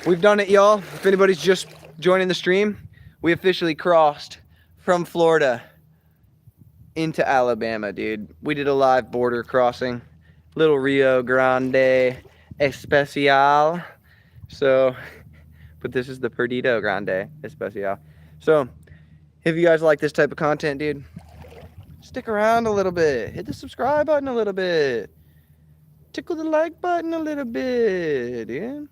We've done it, y'all. If anybody's just joining the stream, we officially crossed from Florida into Alabama, dude. We did a live border crossing. Little Rio Grande Especial. So, but this is the Perdido Grande Especial. So, if you guys like this type of content, dude, stick around a little bit. Hit the subscribe button a little bit. Tickle the like button a little bit, dude.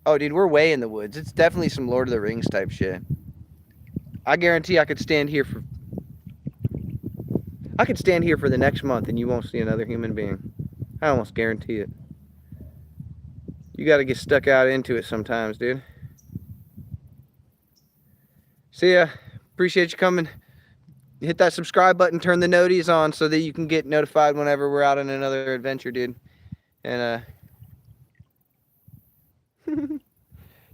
Oh, dude, we're way in the woods. It's definitely some Lord of the Rings type shit. I guarantee I could stand here for the next month and you won't see another human being. I almost guarantee it. You gotta get stuck out into it sometimes, dude. See ya. Appreciate you coming. Hit that subscribe button, turn the noties on so that you can get notified whenever we're out on another adventure, dude. And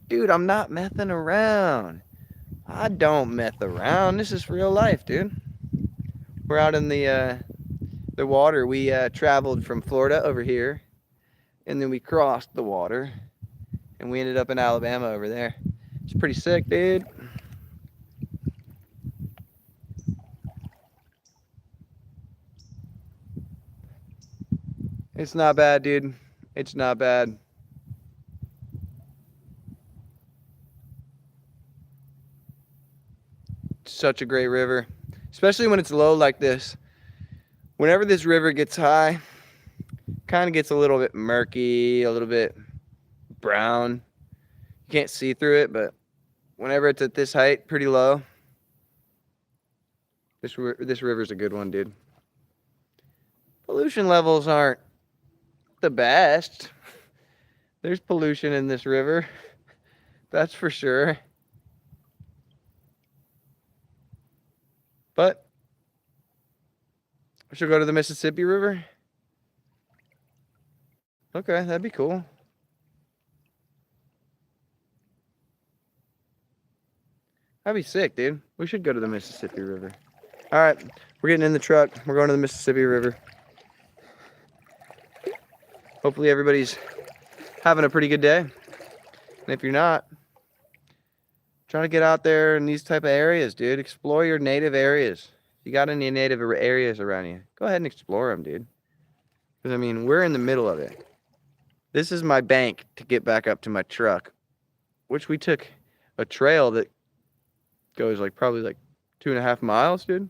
dude, I'm not messing around. I don't meth around. This is real life, dude. We're out in the water. We traveled from Florida over here, and then we crossed the water, and we ended up in Alabama over there. It's pretty sick, dude. It's not bad, dude. It's not bad. It's such a great river, especially when it's low like this. Whenever this river gets high, kind of gets a little bit murky, a little bit brown. You can't see through it, but whenever it's at this height, pretty low, this river's a good one, dude. Pollution levels aren't the best. There's pollution in this river, that's for sure. But we should go to the Mississippi River. Okay, that'd be cool. That'd be sick, dude. We should go to the Mississippi River. All right, we're getting in the truck. We're going to the Mississippi River. Hopefully everybody's having a pretty good day. And if you're not, try to get out there in these type of areas, dude. Explore your native areas. If you got any native areas around you, go ahead and explore them, dude. Because, I mean, we're in the middle of it. This is my bank to get back up to my truck, which we took a trail that goes like probably like 2.5 miles, dude.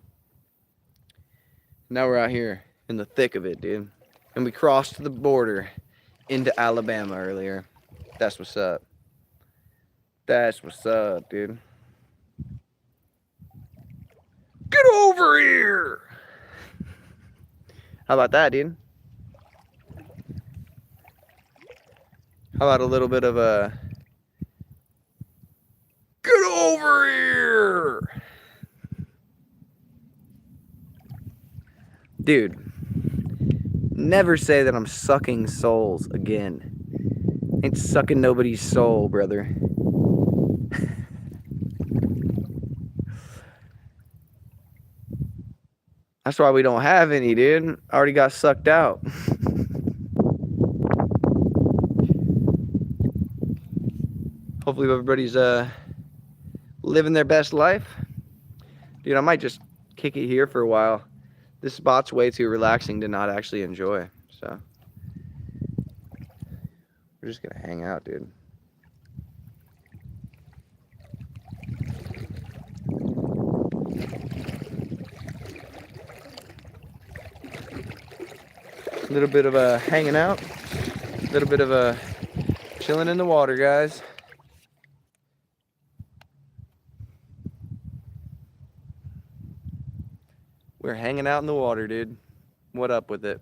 Now we're out here in the thick of it, dude. And we crossed the border into Alabama earlier. That's what's up. That's what's up, dude. Get over here! How about that, dude? How about a little bit of a... Get over here! Dude, never say that I'm sucking souls again. Ain't sucking nobody's soul, brother. That's why we don't have any, dude. I already got sucked out. Hopefully everybody's living their best life. Dude, I might just kick it here for a while. This spot's way too relaxing to not actually enjoy. So we're just gonna hang out, dude. A little bit of a hanging out, a little bit of a chilling in the water, guys. We're hanging out in the water, dude. What up with it?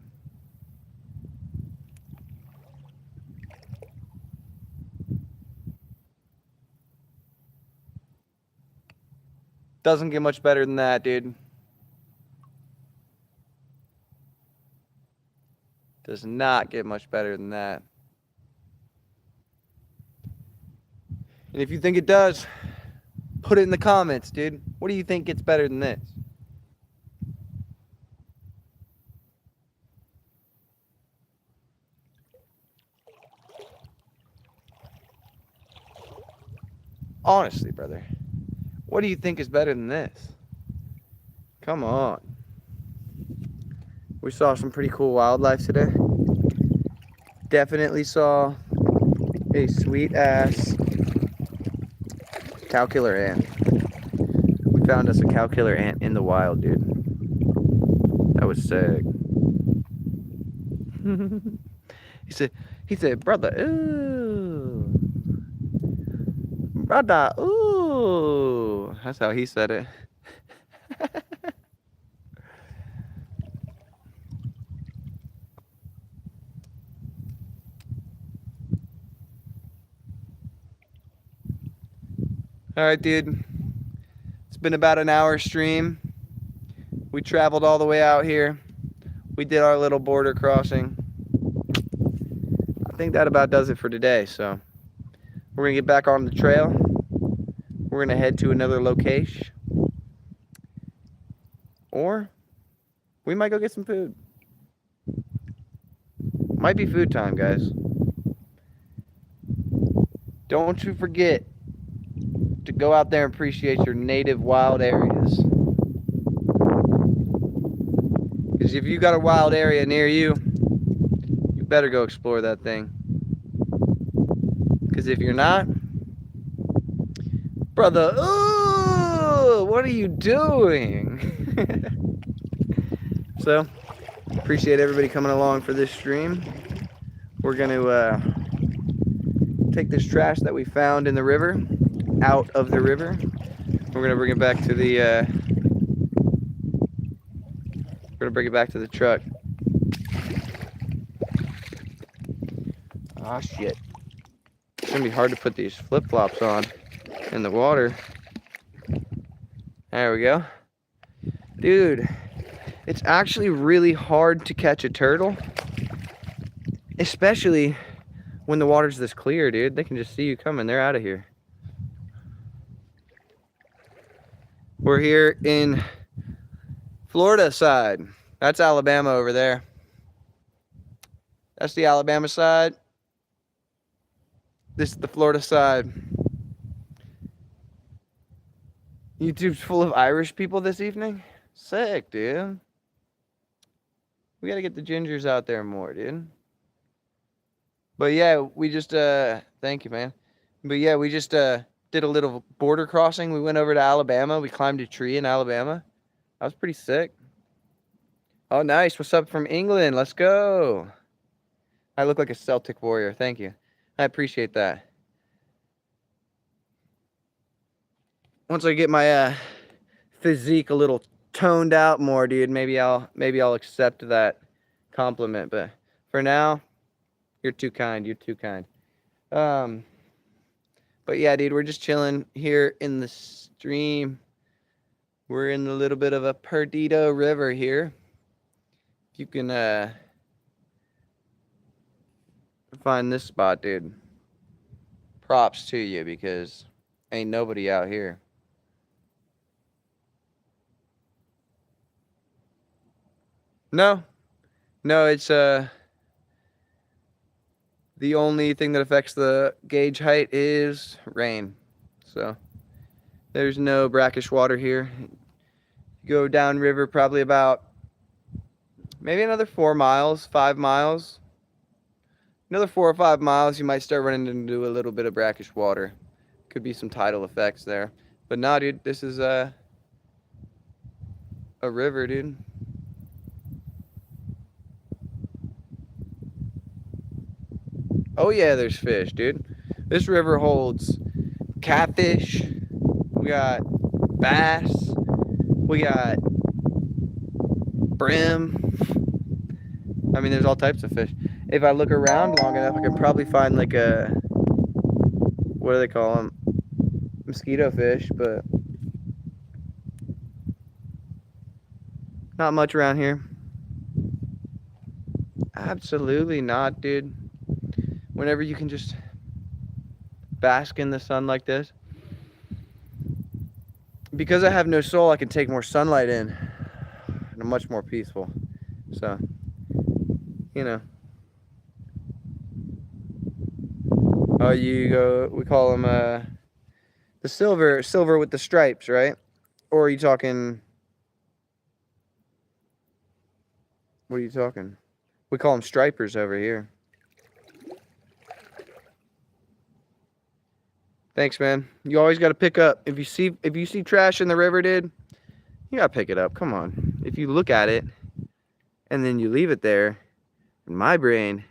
Doesn't get much better than that, dude. Does not get much better than that. And if you think it does, put it in the comments, dude. What do you think gets better than this? Honestly, brother, what do you think is better than this? Come on. We saw some pretty cool wildlife today. Definitely saw a sweet ass cow killer ant. We found us a cow killer ant in the wild, dude. That was sick. he said, brother, ooh. Brother, ooh. That's how he said it. All right, dude. It's been about an hour stream. We traveled all the way out here. We did our little border crossing. I think that about does it for today. So we're gonna get back on the trail. We're we're gonna head to another location. Or we might go get some food. Might be food time, guys. Don't you forget to go out there and appreciate your native wild areas. Because if you got a wild area near you, you better go explore that thing. Because if you're not, brother, ooh, what are you doing? So, appreciate everybody coming along for this stream. We're going to take this trash that we found in the river out of the river. We're going to bring it back to the truck. Ah, shit. It's going to be hard to put these flip-flops on in the water. There we go. Dude, it's actually really hard to catch a turtle. Especially when the water's this clear, dude. They can just see you coming. They're out of here. We're here in Florida side. That's Alabama over there. That's the Alabama side. This is the Florida side. YouTube's full of Irish people this evening. Sick, dude. We gotta get the gingers out there more, dude. But yeah, we just thank you, man. But yeah, we just did a little border crossing. We went over to Alabama. We climbed a tree in Alabama. That was pretty sick. Oh, nice. What's up from England? Let's go. I look like a Celtic warrior. Thank you. I appreciate that. Once I get my physique a little toned out more, dude, maybe I'll accept that compliment. But for now, you're too kind. You're too kind. But yeah, dude, we're just chilling here in the stream. We're in a little bit of a Perdido River here. You can find this spot, dude. Props to you, because ain't nobody out here. No, it's the only thing that affects the gauge height is rain. So there's no brackish water here. Go downriver probably about maybe another 4 miles, 5 miles. Another 4 or 5 miles, you might start running into a little bit of brackish water. Could be some tidal effects there. But nah, dude, this is a river, dude. Oh yeah, there's fish, dude. This river holds catfish. We got bass. We got brim. I mean, there's all types of fish. If I look around long enough, I can probably find like a, what do they call them? Mosquito fish, but not much around here. Absolutely not, dude. Whenever you can just bask in the sun like this. Because I have no soul, I can take more sunlight in. And I'm much more peaceful. So, you know. Oh, you go, we call them the silver with the stripes, right? Or are you talking, what are you talking? We call them stripers over here. Thanks, man. You always got to pick up. If you see trash in the river, dude, you got to pick it up. Come on. If you look at it and then you leave it there, in my brain,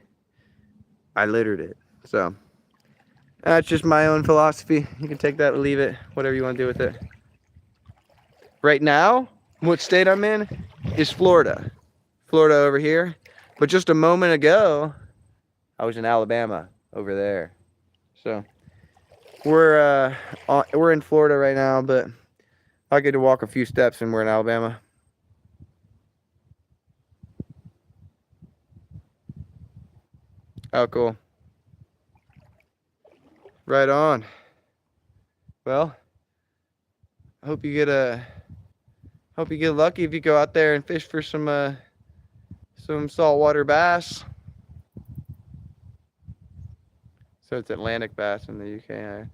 I littered it. So that's just my own philosophy. You can take that or leave it, whatever you want to do with it. Right now, what state I'm in is Florida. Florida over here. But just a moment ago, I was in Alabama over there. So we're in Florida right now, but I get to walk a few steps and we're in Alabama. Oh, cool. Right on. Well, hope you get lucky if you go out there and fish for some saltwater bass. So it's Atlantic bass in the UK.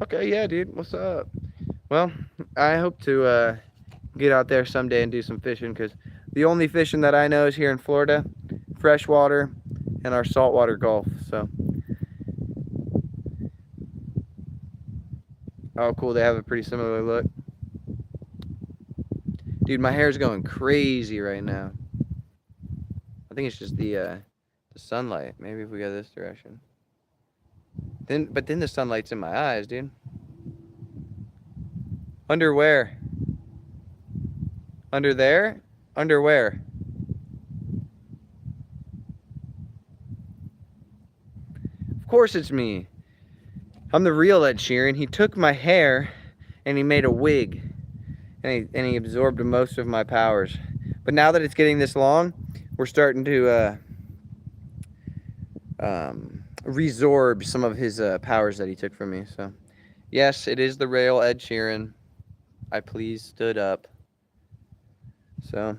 Okay, yeah, dude. What's up? Well, I hope to get out there someday and do some fishing, because the only fishing that I know is here in Florida, freshwater and our saltwater Gulf. So, oh, cool. They have a pretty similar look. Dude, my hair's going crazy right now. I think it's just the sunlight. Maybe if we go this direction. But then the sunlight's in my eyes, dude. Under where? Under there? Under where? Of course it's me. I'm the real Ed Sheeran. He took my hair and he made a wig. And he absorbed most of my powers. But now that it's getting this long, we're starting to resorb some of his powers that he took from me. So, yes, it is the real Ed Sheeran. I please stood up. So,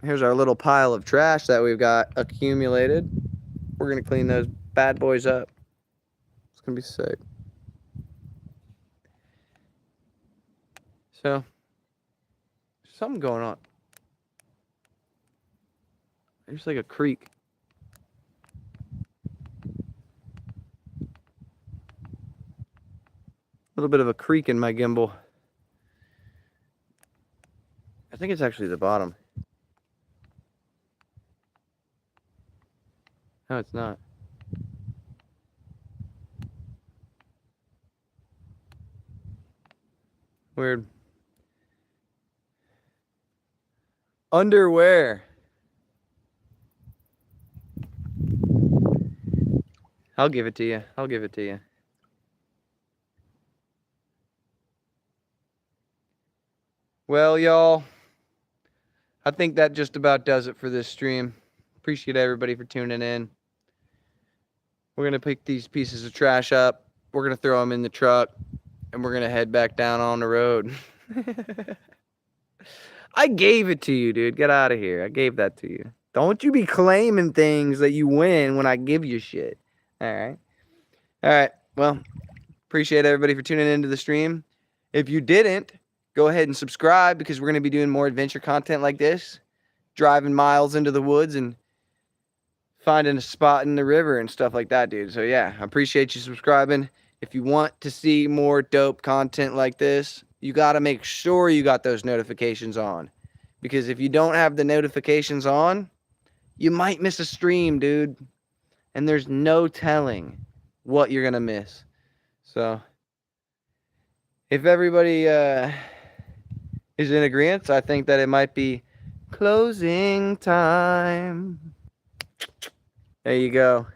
here's our little pile of trash that we've got accumulated. We're going to clean those bad boys up. It's going to be sick. So, something going on. There's like a creek. A little bit of a creak in my gimbal. I think it's actually the bottom. No, it's not. Weird. Underwear. I'll give it to you. I'll give it to you. Well, y'all, I think that just about does it for this stream. Appreciate everybody for tuning in. We're going to pick these pieces of trash up. We're going to throw them in the truck, and we're going to head back down on the road. I gave it to you, dude. Get out of here. I gave that to you. Don't you be claiming things that you win when I give you shit. All right. All right. Well, appreciate everybody for tuning into the stream. If you didn't, go ahead and subscribe, because we're going to be doing more adventure content like this. Driving miles into the woods and finding a spot in the river and stuff like that, dude. So, yeah, I appreciate you subscribing. If you want to see more dope content like this, you got to make sure you got those notifications on. Because if you don't have the notifications on, you might miss a stream, dude. And there's no telling what you're going to miss. So, if everybody is in agreement, I think that it might be closing time. There you go.